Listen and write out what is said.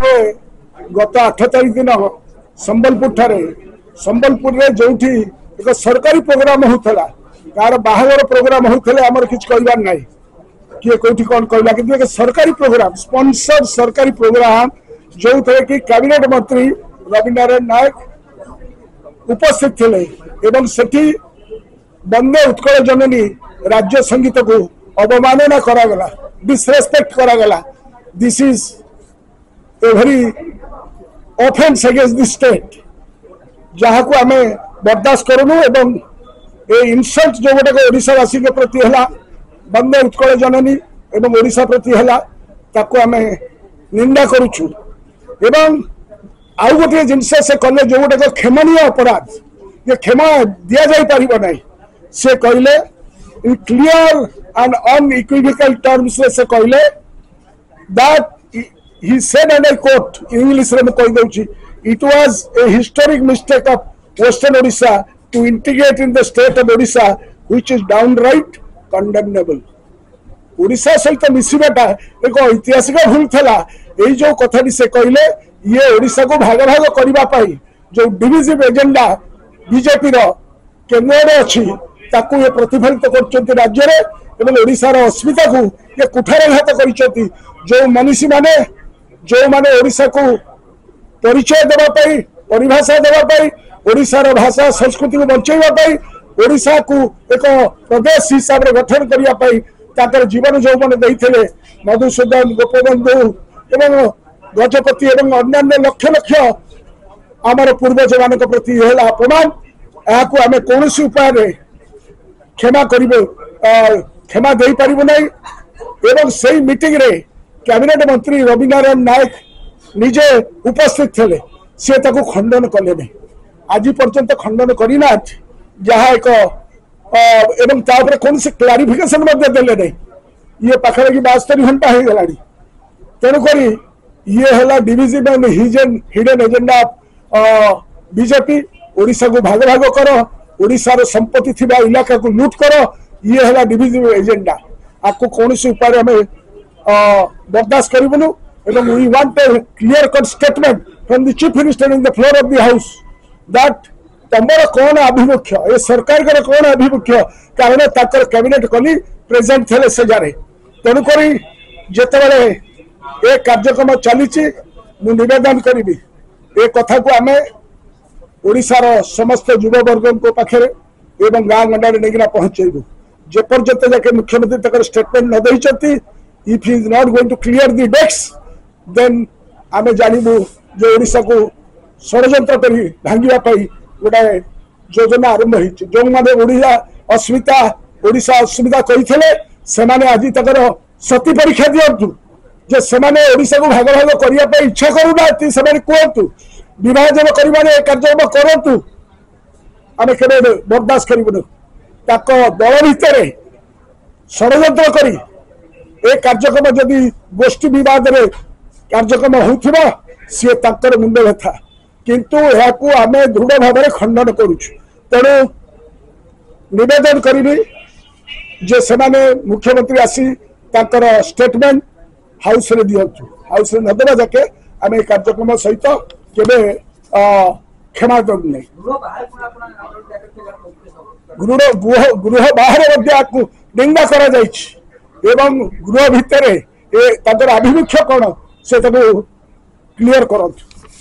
गत 8 तारीख दिन संबलपुर जो एक सरकारी प्रोग्राम होता कार बाहागर प्रोग्राम होते आमर किसी कहबार ना किए कौटी कौन कहला कि एक सरकारी प्रोग्राम स्पॉन्सर्ड सरकारी प्रोग्राम जो थे कि कैबिनेट मंत्री रविनारायण नायक उपस्थित थे एवं सेठी वंदे उत्कल जननी राज्य संगीत को अवमानना करागला डिसरेस्पेक्ट करागला this is a very offence against the state जहाँ को आम बर्दाश्त करूँ एवं ए इनसल्ट जो गोटे ओडिशावासी के प्रति है वंदे उत्कल जननी एवं ओडिशा प्रति है ताको आम निंदा करुचु एवं आउ गोटे जिनस से कले जो गोटे क्षमणीय अपराध ये क्षमा दि जा पार ना से कहले in clear and unequivocal terms से कहले that he said and I quote English रे मैं कह दूची it was a historic mistake of Western Odisha to integrate in the state of Odisha which is downright condemnable Odisha सहित मिसवाटा एक ऐतिहासिक भूल था यही जो कथा से कहले ये ओडिशा को भाग भाग करने जो डिविजिव एजेंडा बीजेपी केन्द्र अच्छी ताकू ये प्रतिफलित कर राज्य में ओडिशार अस्मिता को ये कुठारघात कर जो मनीषी माने जो माने ओडिशा को परिचय देवाई परिभाषा देवाई ओडिशार भाषा संस्कृति को बचाई ओडिशा को एक प्रदेश हिसाब से गठन करने जीवन जो मैंने देते मधुसूदन गोपबंधु एवं गजपति एवं अन्य लक्ष लक्ष आमर पूर्वज मान प्रति अपमान यहाँ आम कौन उपाय क्षमा कर क्षमा दे पारू ना एवं से मीटिंग रे कैबिनेट मंत्री रविनारायण नायक निजे उपस्थित थे सी खंडन कले नहीं आज पर्यंत खंडन करना जहाँ एक एवं कौन से क्लारिफिकेशन देले नहीं ये पाखापाखि 72 घंटा हो गला तेणुक ये है division and hidden agenda BJP Odisha को भाग भाग कर ओडिशार संपत्ति थिबा इलाका को लूट कर ये है डिविजन एजेंडा आपको कौन से उपाय हमें बर्दाश्त करूँ एवं we want a clear cut statement from the chief minister in the floor of the house that तमर कौन आभिमुख्य ये सरकार कौन आभिमुख्य कारण ताकर कैबिनेट कली प्रेजेंट थे से जारे तेणुक जिते ये कार्यक्रम चली निवेदन करी ए कथा को आम ओडिशार समस्त युववर्ग पाखे एवं गाँ गंडा नहीं पहुंचेबू जेपर्यंत जाके मुख्यमंत्री स्टेटमेंट न देती if he is not going to clear the desk then आम जानबू जो ओडिशा को षड्यंत्र कर भांगापी गोटे योजना आरंभ हो जो मैंने ओडिशा असुविधा कहते से आज तक सती परीक्षा दिंतु जे से ओडिशा को भाग भाग करने इच्छा करूना से कहतु विभाजन करने कार्यक्रम करूँ आम के बर्दाश्त करूँ दल भितर षड्यंत्र कर कार्यक्रम जदि गोष्ठी बद कार्यक्रम होता सी तर मुंड व्यथा किंतु यहाँ आम दृढ़ भाव में खंडन करुचु तेणु निवेदन करी जे से मुख्यमंत्री आसी स्टेटमेंट हाउस रे दिंतु हाउस रे नदेवा जाके आम कार्यक्रम सहित केवे क्षमा दबू नहीं गृह बाहर निंदा करा एवं गृह भितर आभिमुख्य कौन से क्लियर करंतु।